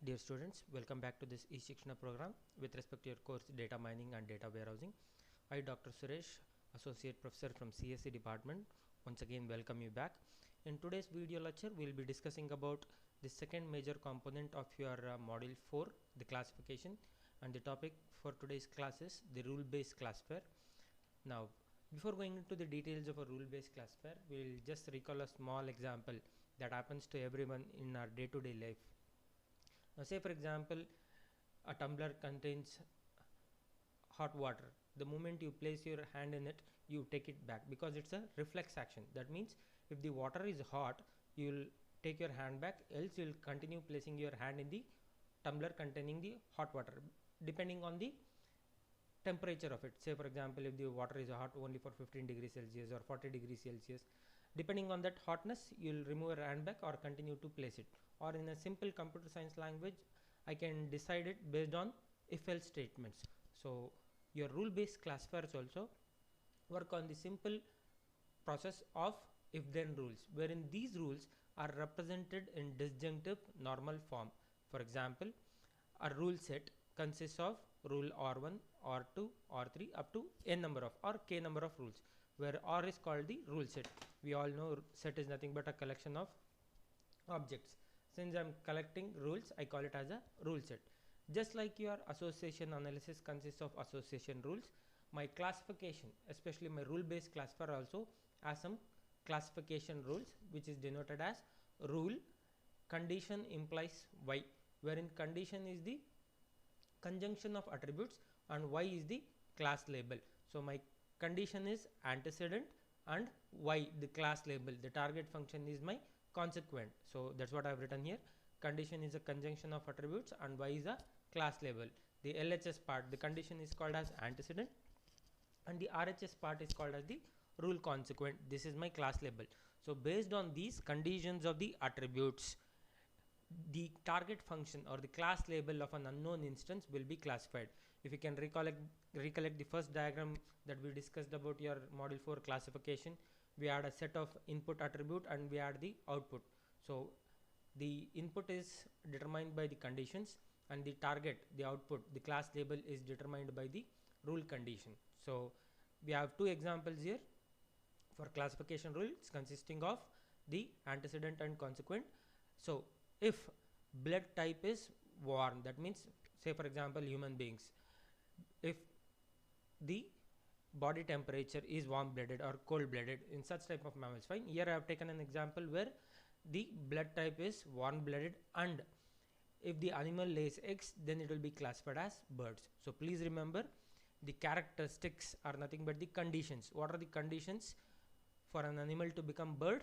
Dear students, welcome back to this e-Shikshana program with respect to your course Data Mining and Data Warehousing. I, Dr. Suresh, Associate Professor from CSE Department, once again welcome you back. In today's video lecture, we will be discussing about the second major component of your Module 4, the classification, and the topic for today's class is the rule-based classifier. Now, before going into the details of a rule-based classifier, we will just recall a small example that happens to everyone in our day-to-day life. Now, say for example, a tumbler contains hot water. The moment you place your hand in it, you take it back because it's a reflex action. That means if the water is hot, you will take your hand back, else you will continue placing your hand in the tumbler containing the hot water depending on the temperature of it. Say for example, if the water is hot only for 15 degrees Celsius or 40 degrees Celsius, depending on that hotness, you will remove your hand back or continue to place it. Or in a simple computer science language, I can decide it based on if-else statements. So your rule-based classifiers also work on the simple process of if-then rules, wherein these rules are represented in disjunctive normal form. For example, a rule set consists of rule R1, R2, R3 up to n number of or k number of rules, where R is called the rule set. We all know set is nothing but a collection of objects. Since I am collecting rules, I call it as a rule set. Just like your association analysis consists of association rules, my classification, especially my rule-based classifier, also has some classification rules, which is denoted as rule condition implies y, wherein condition is the conjunction of attributes and y is the class label. So my condition is antecedent and y the class label. The target function is my consequent. So that's what I have written here. Condition is a conjunction of attributes and y is a class label. The LHS part, the condition is called as antecedent and the RHS part is called as the rule consequent. This is my class label. So based on these conditions of the attributes, the target function or the class label of an unknown instance will be classified. If you can recollect the first diagram that we discussed about your module 4 classification, we had a set of input attribute and we had the output. So the input is determined by the conditions and the target, the output, the class label is determined by the rule condition. So we have two examples here for classification rules consisting of the antecedent and consequent. So if blood type is warm, that means say for example human beings, if the body temperature is warm blooded or cold blooded in such type of mammals, fine. Here I have taken an example where the blood type is warm blooded and if the animal lays eggs, then it will be classified as birds. So please remember, the characteristics are nothing but the conditions. What are the conditions for an animal to become bird?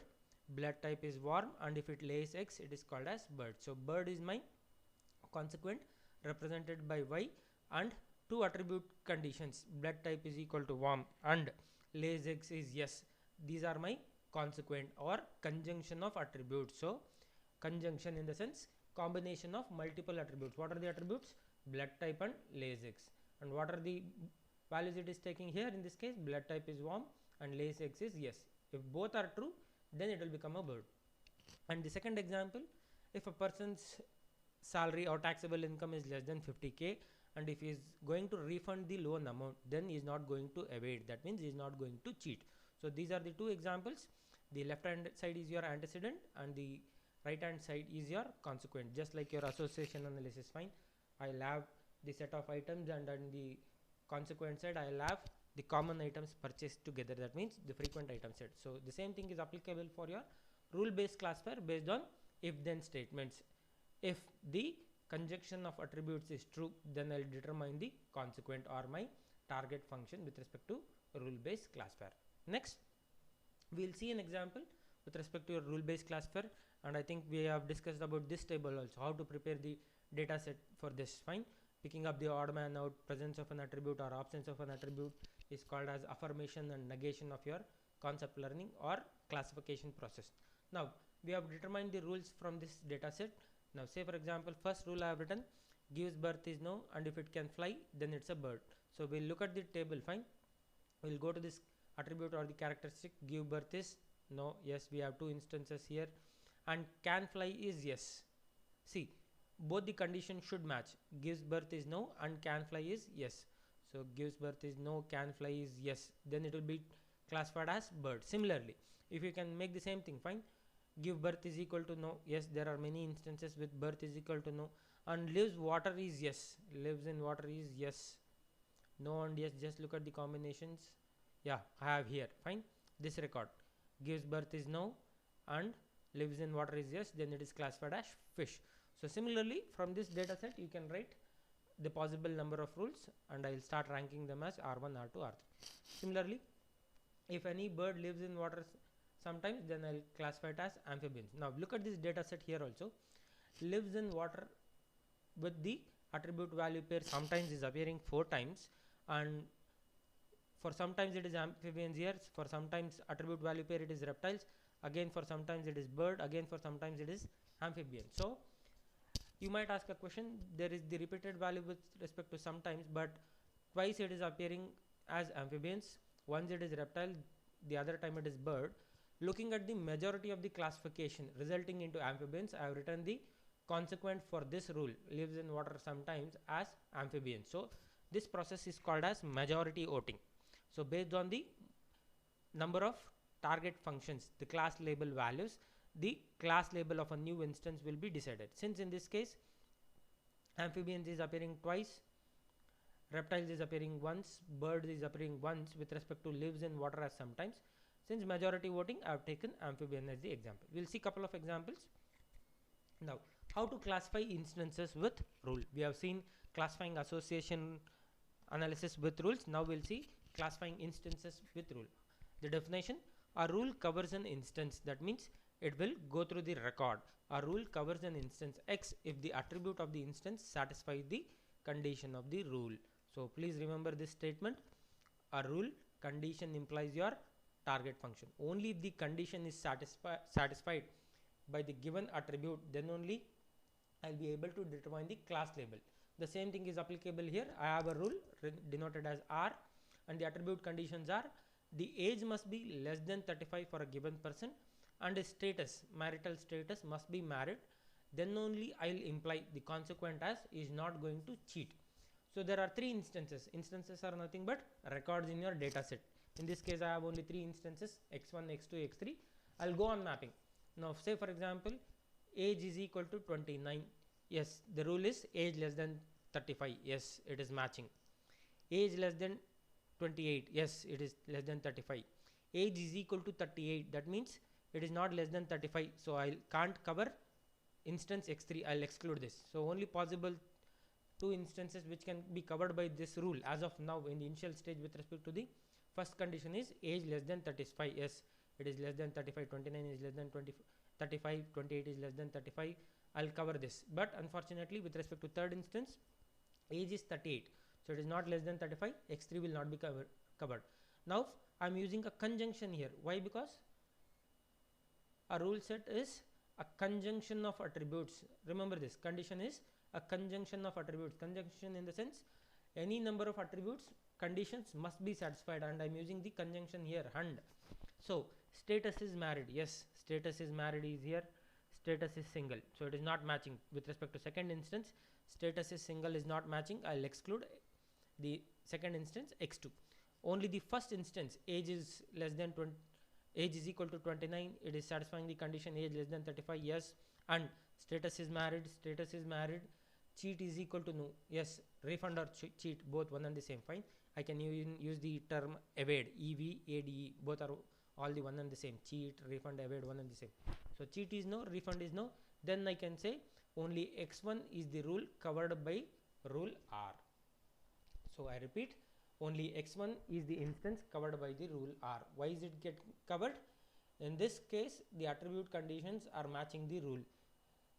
Blood type is warm and if it lays eggs, it is called as bird. So bird is my consequent represented by y, and two attribute conditions, blood type is equal to warm and lays eggs is yes. These are my consequent or conjunction of attributes. So conjunction in the sense combination of multiple attributes. What are the attributes? Blood type and lays eggs. And what are the values it is taking here? In this case, blood type is warm and lays eggs is yes. If both are true, then it will become a bird. And the second example, if a person's salary or taxable income is less than 50k and if he is going to refund the loan amount, then he is not going to evade. That means he is not going to cheat. So these are the two examples. The left hand side is your antecedent and the right hand side is your consequent. Just like your association analysis, fine. I'll have the set of items and on the consequent side I'll have the common items purchased together. That means the frequent item set. So the same thing is applicable for your rule-based classifier based on if-then statements. If the conjunction of attributes is true, then I'll determine the consequent or my target function with respect to rule-based classifier. Next, we'll see an example with respect to your rule-based classifier, and I think we have discussed about this table also, how to prepare the data set for this. Fine. Picking up the odd man out, presence of an attribute or absence of an attribute is called as affirmation and negation of your concept learning or classification process. Now we have determined the rules from this data set. Now say for example, first rule I have written, gives birth is no, and if it can fly, then it's a bird. So we'll look at the table. Fine. We'll go to this attribute or the characteristic, give birth is no, yes, we have two instances here, and can fly is yes. See, both the conditions should match. Gives birth is no and can fly is yes. So gives birth is no, can fly is yes, then it will be classified as bird. Similarly, if you can make the same thing, fine. Give birth is equal to no, yes, there are many instances with birth is equal to no, and lives water is yes, lives in water is yes, no and yes. Just look at the combinations. Yeah, I have here, fine. This record gives birth is no and lives in water is yes, then it is classified as fish. So similarly, from this data set you can write the possible number of rules, and I will start ranking them as R1, R2, R3. Similarly, if any bird lives in water sometimes, then I will classify it as amphibians. Now look at this data set here also. Lives in water with the attribute value pair sometimes is appearing 4 times, and for sometimes it is amphibians here, for sometimes attribute value pair it is reptiles, again for sometimes it is bird, again for sometimes it is amphibian. So you might ask a question, there is the repeated value with respect to sometimes, but twice it is appearing as amphibians, once it is reptile, the other time it is bird. Looking at the majority of the classification resulting into amphibians, I have written the consequent for this rule, lives in water sometimes, as amphibians. So this process is called as majority voting. So based on the number of target functions, the class label values, the class label of a new instance will be decided. Since in this case amphibians is appearing twice, reptiles is appearing once, birds is appearing once with respect to lives in water as sometimes, since majority voting I have taken amphibian as the example. We will see couple of examples. Now how to classify instances with rule. We have seen classifying association analysis with rules. Now we will see classifying instances with rule. The definition: a rule covers an instance, that means it will go through the record. A rule covers an instance X if the attribute of the instance satisfies the condition of the rule. So please remember this statement: a rule condition implies your target function. Only if the condition is satisfied by the given attribute, then only I will be able to determine the class label. The same thing is applicable here. I have a rule denoted as R, and the attribute conditions are: the age must be less than 35 for a given person, and his status, marital status, must be married. Then only I will imply the consequent as is not going to cheat. So there are 3 instances. Instances are nothing but records in your data set. In this case I have only 3 instances, x1, x2, x3. I will go on mapping. Now say for example age is equal to 29. Yes, the rule is age less than 35. Yes, it is matching. Age less than 28. Yes, it is less than 35. Age is equal to 38. That means it is not less than 35. So I can't cover instance x3. I'll exclude this. So only possible 2 instances which can be covered by this rule as of now in the initial stage with respect to the first condition is age less than 35. Yes, it is less than 35. 29 is less than 35. 28 is less than 35. I'll cover this. But unfortunately with respect to third instance, age is 38. So it is not less than 35. X3 will not be covered. Now I'm using a conjunction here. Why? Because a rule set is a conjunction of attributes. Remember this, condition is a conjunction of attributes. Conjunction in the sense any number of attributes conditions must be satisfied, and I'm using the conjunction here, and. So status is married. Yes, status is married is here. Status is single. So it is not matching with respect to second instance. Status is single is not matching. I'll exclude the second instance x2. Only the first instance, age is less than 20, age is equal to 29. It is satisfying the condition age less than 35. Yes, and status is married. Status is married. Cheat is equal to no. Yes, refund or cheat, both one and the same. Fine. I can use the term evade, EVADE, both are all the one and the same. Cheat, refund, evade, one and the same. So cheat is no, refund is no. Then I can say only x1 is the rule covered by rule R. So I repeat, only x1 is the instance covered by the rule R. Why is it get covered? In this case, the attribute conditions are matching the rule.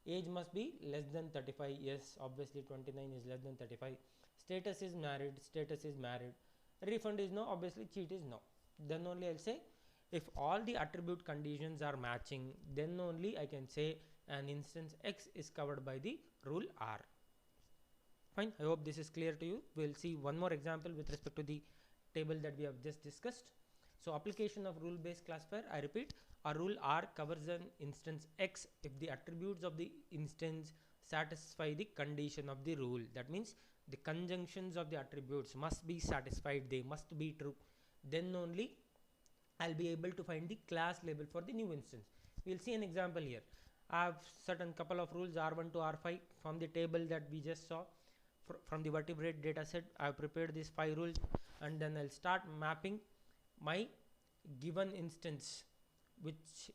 Age must be less than 35. Yes, obviously 29 is less than 35. Status is married. Status is married. Refund is no. Obviously cheat is no. Then only I'll say if all the attribute conditions are matching, then only I can say an instance X is covered by the rule R. Fine. I hope this is clear to you. We'll see one more example with respect to the table that we have just discussed. So application of rule based classifier. I repeat, A rule R covers an instance X if the attributes of the instance satisfy the condition of the rule. That means the conjunctions of the attributes must be satisfied, they must be true. Then only I'll be able to find the class label for the new instance. We'll see an example here. I have certain couple of rules R1 to R5 from the table that we just saw. From the vertebrate data set, I have prepared these 5 rules, and then I'll start mapping my given instance, which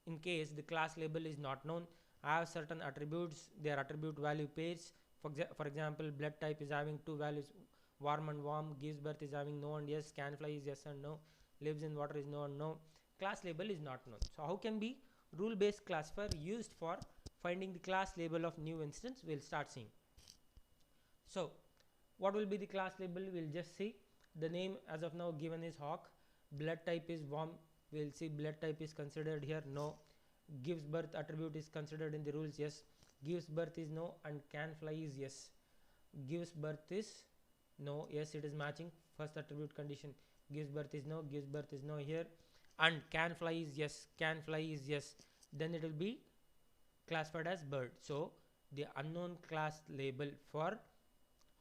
in case the class label is not known, I have certain attributes, their attribute value pairs. For example, blood type is having 2 values, warm and warm, gives birth is having no and yes, can fly is yes and no, lives in water is no and no, class label is not known. So how can be rule based classifier used for finding the class label of new instance? We'll start seeing. So what will be the class label? We'll just see. The name as of now given is hawk, blood type is warm, we'll see blood type is considered here no, gives birth attribute is considered in the rules yes, gives birth is no, and can fly is yes, gives birth is no, yes it is matching first attribute condition, gives birth is no, gives birth is no here, and can fly is yes, can fly is yes, then it will be classified as bird. So the unknown class label for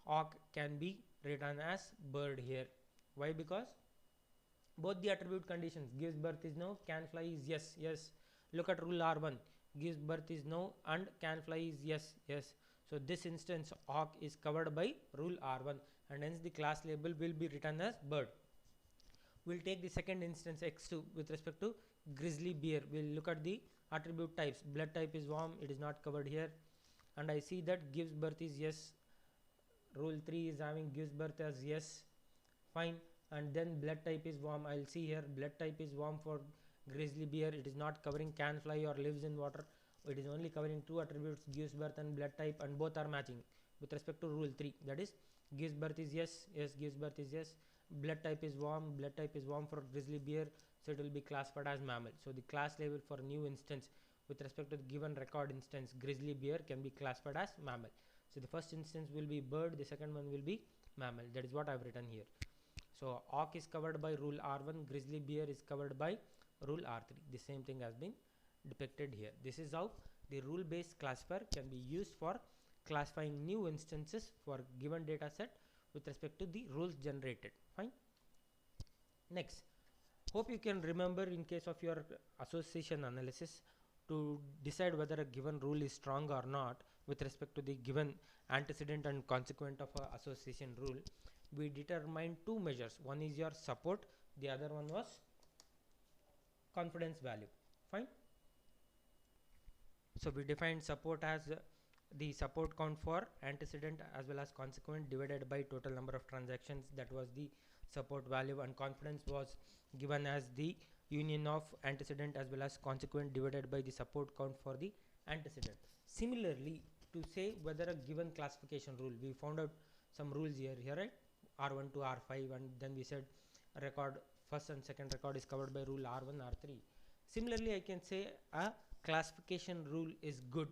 hawk can be written as bird here. Why? Because both the attribute conditions, gives birth is no, can fly is yes, yes. Look at rule R1, gives birth is no and can fly is yes, yes. So this instance hawk is covered by rule R1, and hence the class label will be written as bird. We'll take the second instance X2 with respect to grizzly bear. We'll look at the attribute types. Blood type is warm, it is not covered here, and I see that gives birth is yes. Rule 3 is having gives birth as yes, fine, and then blood type is warm. I'll see here blood type is warm for grizzly bear, it is not covering can fly or lives in water, it is only covering 2 attributes, gives birth and blood type, and both are matching with respect to rule 3, that is gives birth is yes, yes, gives birth is yes, blood type is warm, blood type is warm for grizzly bear, so it will be classified as mammal. So the class label for new instance with respect to the given record instance grizzly bear can be classified as mammal. So the first instance will be bird, the second one will be mammal. That is what I have written here. So hawk is covered by rule R1, grizzly bear is covered by rule R3. The same thing has been depicted here. This is how the rule based classifier can be used for classifying new instances for given data set with respect to the rules generated. Fine. Next, hope you can remember in case of your association analysis to decide whether a given rule is strong or not with respect to the given antecedent and consequent of a association rule, we determined 2 measures. One is your support, the other one was confidence value. Fine. So we defined support as the support count for antecedent as well as consequent divided by total number of transactions, that was the support value, and confidence was given as the union of antecedent as well as consequent divided by the support count for the antecedent. Similarly, to say whether a given classification rule, we found out some rules here, right? R1 to R5, and then we said record first and second record is covered by rule R1, R3. Similarly, I can say a classification rule is good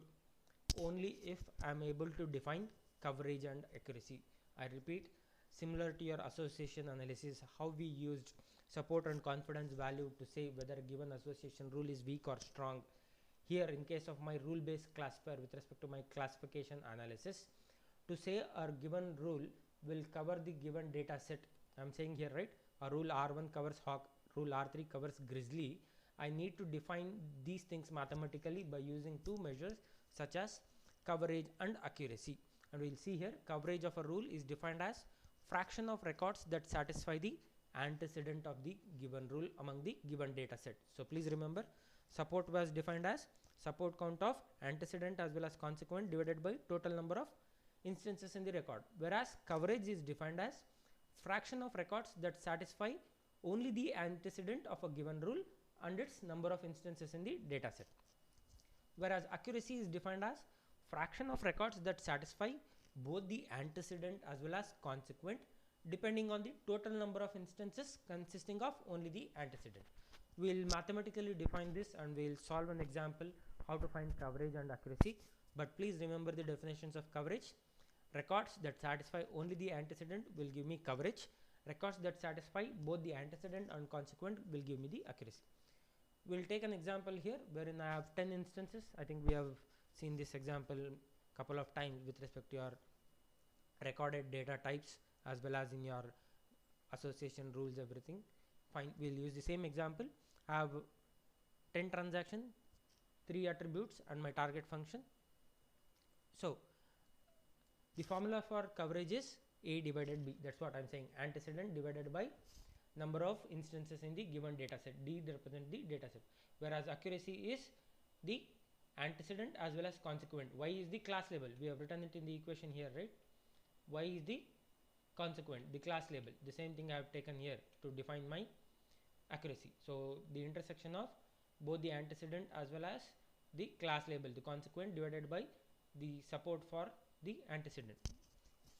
only if I am able to define coverage and accuracy. I repeat, similar to your association analysis, how we used support and confidence value to say whether a given association rule is weak or strong. Here in case of my rule based classifier with respect to my classification analysis, to say a given rule will cover the given data set, I am saying here, right, a rule R1 covers hawk, rule R3 covers grizzly. I need to define these things mathematically by using 2 measures such as coverage and accuracy, and we will see here coverage of a rule is defined as fraction of records that satisfy the antecedent of the given rule among the given data set. So please remember, support was defined as support count of antecedent as well as consequent divided by total number of instances in the record, whereas coverage is defined as fraction of records that satisfy only the antecedent of a given rule and its number of instances in the data set, whereas accuracy is defined as fraction of records that satisfy both the antecedent as well as consequent depending on the total number of instances consisting of only the antecedent. We will mathematically define this and we will solve an example how to find coverage and accuracy, but please remember the definitions of coverage. Records that satisfy only the antecedent will give me coverage. Records that satisfy both the antecedent and consequent will give me the accuracy. We'll take an example here wherein I have 10 instances. I think we have seen this example couple of times with respect to your recorded data types as well as in your association rules, everything. Fine, we'll use the same example. I have 10 transactions, 3 attributes and my target function. So the formula for coverage is A divided B. That's what I'm saying. Antecedent divided by number of instances in the given data set. D represents the data set. Whereas accuracy is the antecedent as well as consequent. Y is the class label. We have written it in the equation here, right? Y is the consequent, the class label. The same thing I have taken here to define my accuracy. So the intersection of both the antecedent as well as the class label, the consequent divided by the support for the antecedent.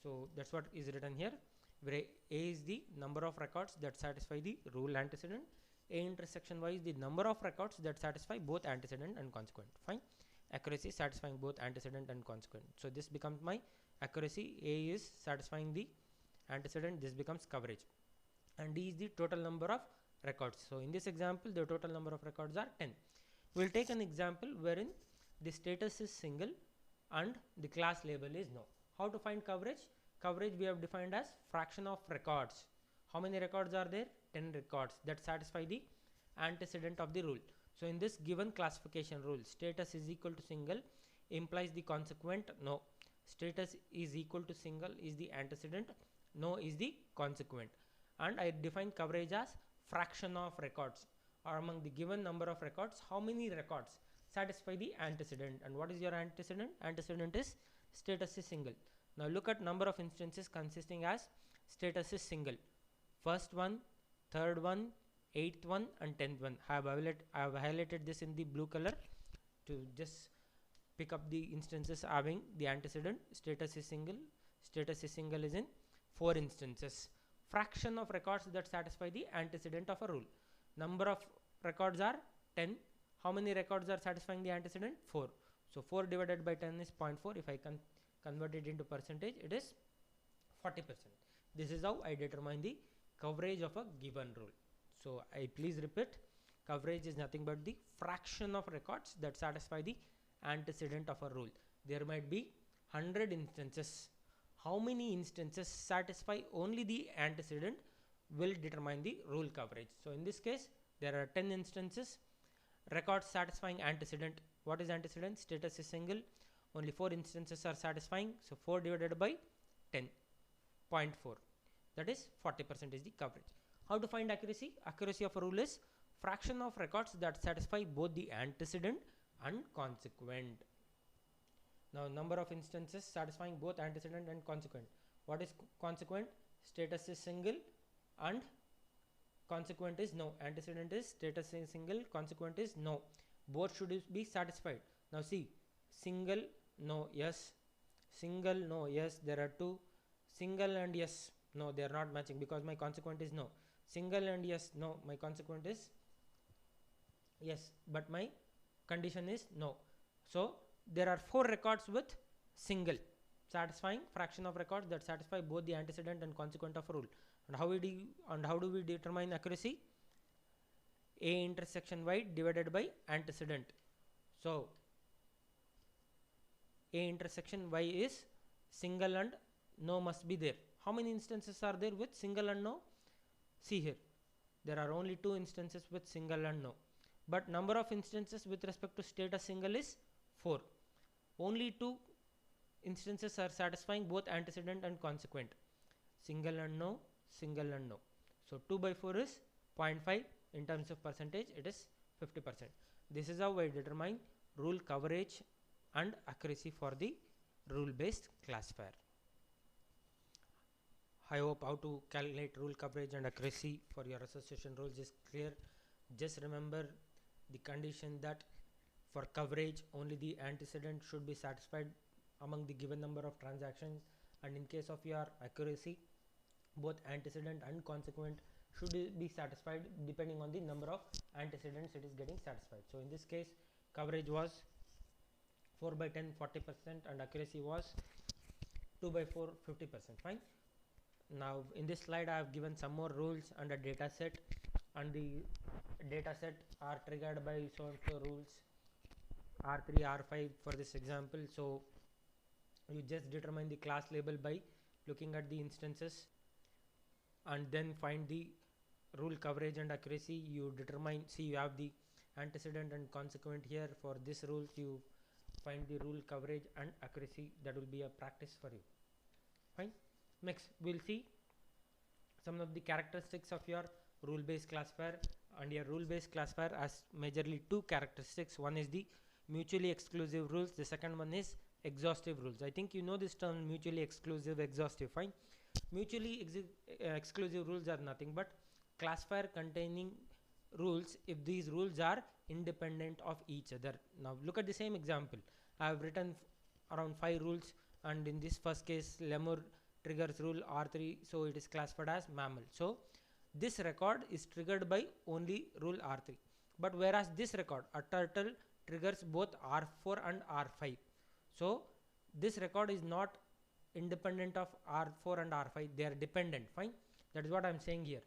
So that's what is written here, where A is the number of records that satisfy the rule antecedent. A intersection Y is the number of records that satisfy both antecedent and consequent. Fine. Accuracy satisfying both antecedent and consequent. So this becomes my accuracy. A is satisfying the antecedent. This becomes coverage. And D is the total number of records. So in this example, the total number of records are 10. We'll take an example wherein the status is single and the class label is no. How to find coverage? Coverage we have defined as fraction of records. How many records are there? 10 records that satisfy the antecedent of the rule. So in this given classification rule, status is equal to single implies the consequent no. Status is equal to single is the antecedent, no is the consequent. And I define coverage as fraction of records, or among the given number of records, how many records satisfy the antecedent. And what is your antecedent? Antecedent is status is single. Now look at number of instances consisting as status is single. First one, third one, 8th one and 10th one. I have highlighted this in the blue color to just pick up the instances having the antecedent. Status is single. Status is single is in 4 instances. Fraction of records that satisfy the antecedent of a rule. Number of records are 10. How many records are satisfying the antecedent? 4. So 4 divided by 10 is 0.4. If I can convert it into percentage, it is 40%. This is how I determine the coverage of a given rule. So I please repeat, coverage is nothing but the fraction of records that satisfy the antecedent of a rule. There might be 100 instances. How many instances satisfy only the antecedent will determine the rule coverage. So in this case, there are 10 instances. Records satisfying antecedent. What is antecedent? Status is single. Only 4 instances are satisfying. So 4 divided by 10, 0.4. That is 40% is the coverage. How to find accuracy? Accuracy of a rule is fraction of records that satisfy both the antecedent and consequent. Now number of instances satisfying both antecedent and consequent. What is consequent? Status is single and consequent is no. Antecedent is status is single, consequent is no. Both should be satisfied. Now see, single no, yes, single no, yes, there are 2. Single and yes, no, they are not matching because my consequent is no. Single and yes, no, my consequent is yes, but my condition is no. So there are 4 records with single, satisfying fraction of records that satisfy both the antecedent and consequent of a rule. And how do we determine accuracy? A intersection Y divided by antecedent. So A intersection Y is single and no must be there. How many instances are there with single and no? See here, there are only 2 instances with single and no. But number of instances with respect to status single is 4. Only 2 instances are satisfying both antecedent and consequent. Single and no, single and no. So 2 by 4 is 0.5. In terms of percentage, it is 50%. This is how I determine rule coverage and accuracy for the rule-based classifier. I hope how to calculate rule coverage and accuracy for your association rules is clear. Just remember the condition that for coverage only the antecedent should be satisfied among the given number of transactions, and in case of your accuracy both antecedent and consequent should be satisfied depending on the number of antecedents it is getting satisfied. So in this case coverage was 4 by 10 40% and accuracy was 2 by 4 50%. Fine. Now in this slide I have given some more rules and a data set and the data set are triggered by so and so rules, R3, R5 for this example. So you just determine the class label by looking at the instances and then find the rule coverage and accuracy. You determine, see, you have the antecedent and consequent here. For this rules you find the rule coverage and accuracy. That will be a practice for you. Fine. Next we'll see some of the characteristics of your rule based classifier. And your rule based classifier has majorly two characteristics. One is the mutually exclusive rules, the second one is exhaustive rules. I think you know this term, mutually exclusive, exhaustive. Fine. Mutually exclusive rules are nothing but classifier containing rules if these rules are independent of each other. Now look at the same example. I have written around 5 rules, and in this first case lemur triggers rule R3, so it is classified as mammal. So this record is triggered by only rule R3, but whereas this record, a turtle, triggers both R4 and R5. So this record is not independent of R4 and R5, they are dependent. Fine. That is what I am saying here.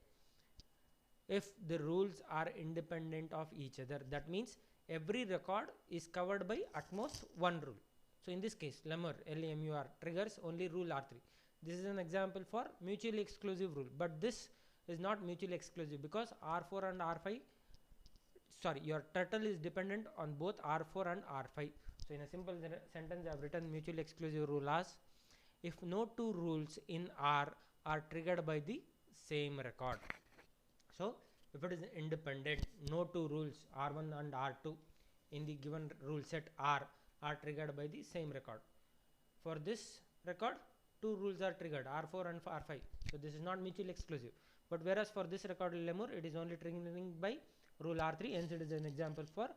If the rules are independent of each other, that means every record is covered by at most one rule. So in this case, lemur, LEMUR, triggers only rule R3. This is an example for mutually exclusive rule, but this is not mutually exclusive because R4 and R5, sorry, your turtle is dependent on both R4 and R5. So in a simple sentence I have written mutually exclusive rule as if no two rules in R are triggered by the same record. So if it is independent, no two rules R1 and R2 in the given rule set R are triggered by the same record. For this record, two rules are triggered, R4 and R5. So this is not mutually exclusive. But whereas for this record lemur, it is only triggering by rule R3, hence it is an example for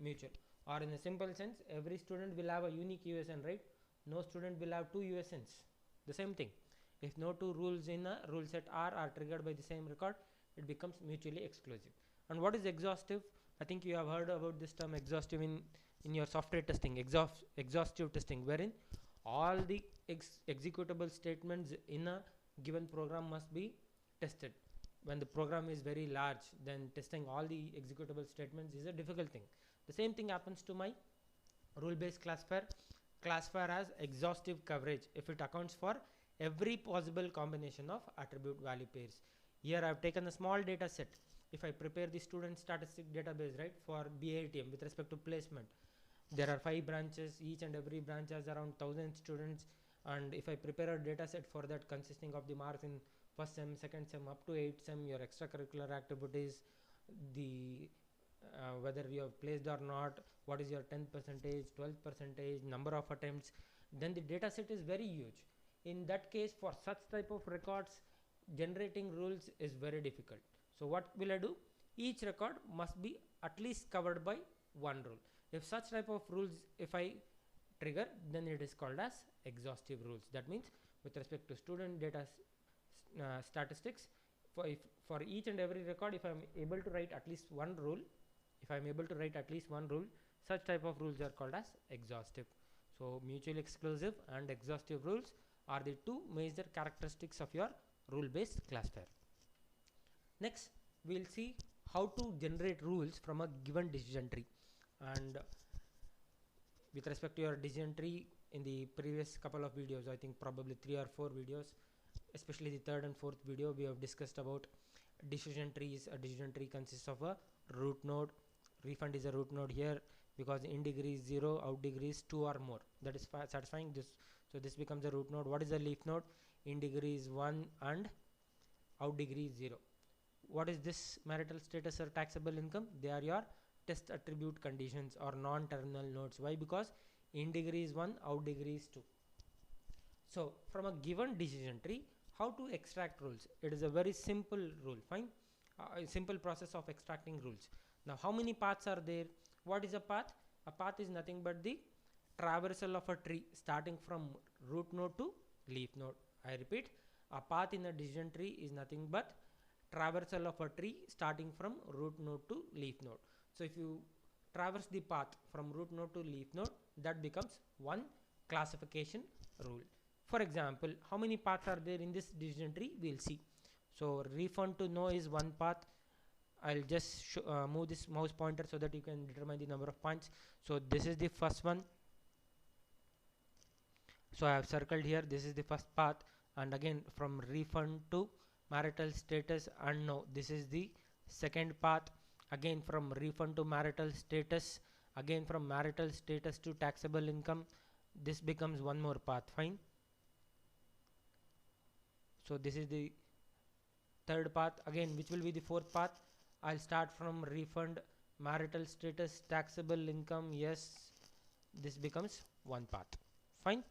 mutual. Or in a simple sense, every student will have a unique USN, right? No student will have two USNs. The same thing. If no two rules in a rule set R are triggered by the same record, it becomes mutually exclusive. And what is exhaustive? I think you have heard about this term exhaustive in your software testing, exhaustive testing, wherein all the executable statements in a given program must be tested. When the program is very large, then testing all the executable statements is a difficult thing. The same thing happens to my rule based classifier. Classifier has exhaustive coverage if it accounts for every possible combination of attribute value pairs. Here I have taken a small data set. If I prepare the student statistic database, right, for BITM with respect to placement, there are 5 branches, each and every branch has around 1000 students, and if I prepare a data set for that consisting of the marks in first sem, second sem up to 8th sem, your extracurricular activities, the whether you have placed or not, what is your 10%, 12%, number of attempts, then the data set is very huge. In that case, for such type of records, generating rules is very difficult. So what will I do? Each record must be at least covered by one rule. If such type of rules, if I trigger, then it is called as exhaustive rules. That means with respect to student data statistics, for each and every record, if I am able to write at least one rule, such type of rules are called as exhaustive. So mutually exclusive and exhaustive rules are the two major characteristics of your rule based classifier. Next we will see how to generate rules from a given decision tree. And with respect to your decision tree, in the previous couple of videos, I think probably 3 or 4 videos, especially the third and fourth video, we have discussed about decision trees. A decision tree consists of a root node. Refund is a root node here because in degree is 0, out degree is 2 or more. That is satisfying this. So this becomes a root node. What is a leaf node? In degree is 1 and out degree is 0. What is this marital status or taxable income? They are your test attribute conditions or non-terminal nodes. Why? Because in degree is 1, out degree is 2. So from a given decision tree, how to extract rules? It is a very simple rule. Fine. A simple process of extracting rules. Now how many paths are there? What is a path? A path is nothing but the traversal of a tree starting from root node to leaf node. I repeat, a path in a decision tree is nothing but traversal of a tree starting from root node to leaf node. So if you traverse the path from root node to leaf node, that becomes one classification rule. For example, how many paths are there in this decision tree? We'll see. So refund to no is one path, I'll just move this mouse pointer so that you can determine the number of points. So this is the first one. So I have circled here, this is the first path, and again from refund to marital status and no, this is the second path. Again from refund to marital status, again from marital status to taxable income, this becomes one more path. Fine. So this is the third path. Again, which will be the fourth path? I'll start from refund, marital status, taxable income. Yes, this becomes one path. Fine.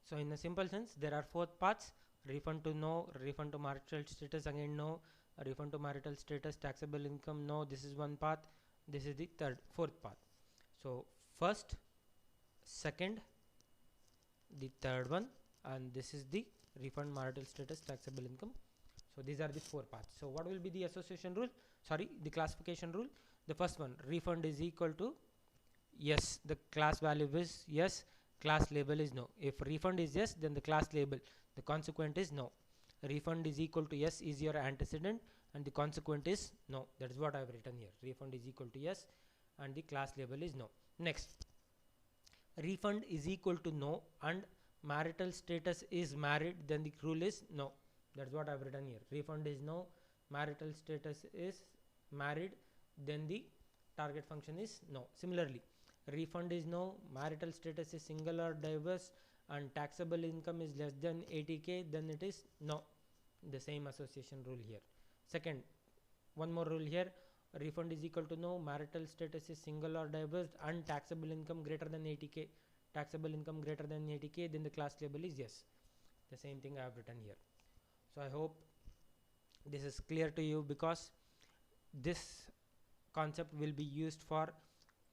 So in a simple sense, there are four paths: refund to no, refund to marital status, again no, refund to marital status, taxable income, no. This is one path. This is the fourth path. So first, second, the third one, and this is the refund, marital status, taxable income. So these are the four paths. So what will be the association rule? Sorry, the classification rule. The first one, refund is equal to yes, the class value is yes, class label is no. If refund is yes, then the class label, the consequent is no. Refund is equal to yes is your antecedent and the consequent is no. That is what I have written here. Refund is equal to yes and the class label is no. Next, refund is equal to no and marital status is married, then the rule is no. That's what I've written here. Refund is no, marital status is married, then the target function is no. Similarly, refund is no, marital status is single or diverse, and taxable income is less than 80k, then it is no. The same association rule here. Second, one more rule here. Refund is equal to no, marital status is single or diverse, and taxable income greater than 80k. Taxable income greater than 80k, then the class label is yes. The same thing I have written here. So I hope this is clear to you, because this concept will be used for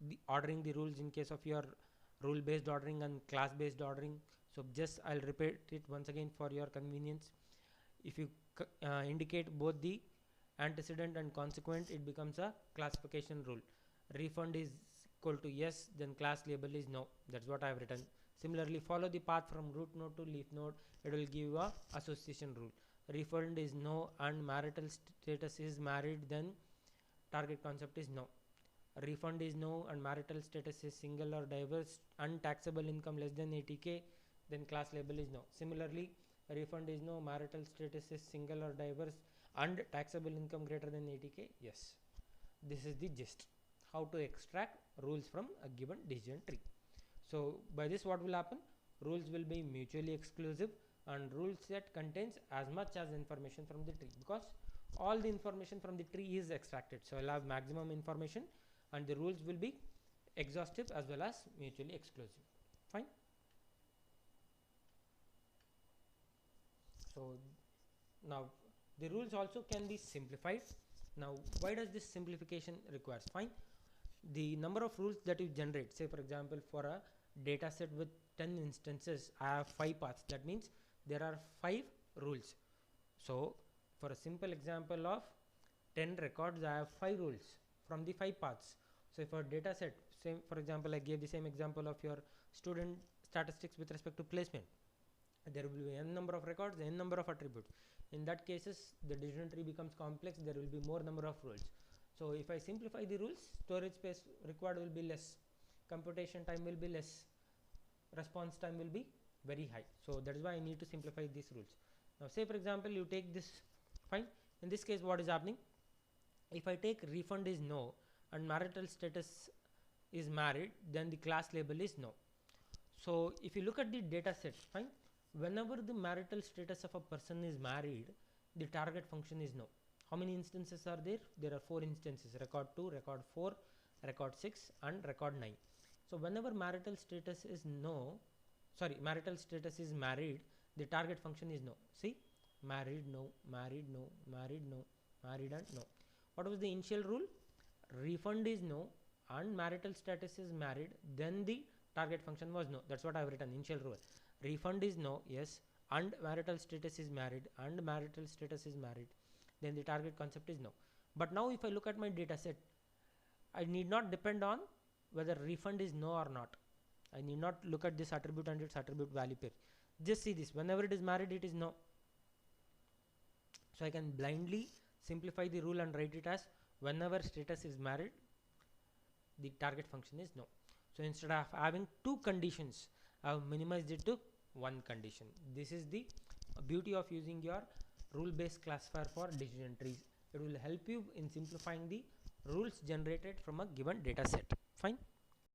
the ordering the rules in case of your rule based ordering and class based ordering. So just I'll repeat it once again for your convenience. If you indicate both the antecedent and consequent, it becomes a classification rule. Refund is equal to yes, then class label is no. That's what I have written. Similarly, follow the path from root node to leaf node. It will give a association rule. Refund is no and marital status is married, then target concept is no. Refund is no and marital status is single or diverse and taxable income less than 80k, then class label is no. Similarly, refund is no, marital status is single or diverse and taxable income greater than 80k, yes. This is the gist, how to extract rules from a given decision tree. So by this what will happen? Rules will be mutually exclusive and rule set contains as much as information from the tree, because all the information from the tree is extracted. So I'll have maximum information and the rules will be exhaustive as well as mutually exclusive. Fine. So now the rules also can be simplified. Now why does this simplification requires? Fine. The number of rules that you generate, say for example for a data set with 10 instances, I have 5 paths. That means there are 5 rules. So for a simple example of 10 records, I have 5 rules from the 5 paths. So if a data set, same for example, I gave the same example of your student statistics with respect to placement, there will be n number of records, n number of attributes. In that cases, the decision tree becomes complex. There will be more number of rules. So if I simplify the rules, storage space required will be less, computation time will be less, response time will be very high. So that is why I need to simplify these rules. Now say for example you take this, fine. In this case what is happening? If I take refund is no and marital status is married, then the class label is no. So if you look at the data set, fine, whenever the marital status of a person is married, the target function is no. How many instances are there? There are 4 instances: record 2, record 4, record 6 and record 9. So whenever marital status is no, sorry, marital status is married, the target function is no. See, married no, married no, married no, married and no. What was the initial rule? Refund is no and marital status is married, then the target function was no. That's what I have written, initial rule. Refund is no, yes, and marital status is married, and marital status is married, then the target concept is no. But now if I look at my data set, I need not depend on whether refund is no or not. I need not look at this attribute and its attribute value pair. Just see this, whenever it is married, it is no. So I can blindly simplify the rule and write it as whenever status is married, the target function is no. So instead of having two conditions, I have minimized it to one condition. This is the beauty of using your rule based classifier for decision trees. It will help you in simplifying the rules generated from a given data set. Fine.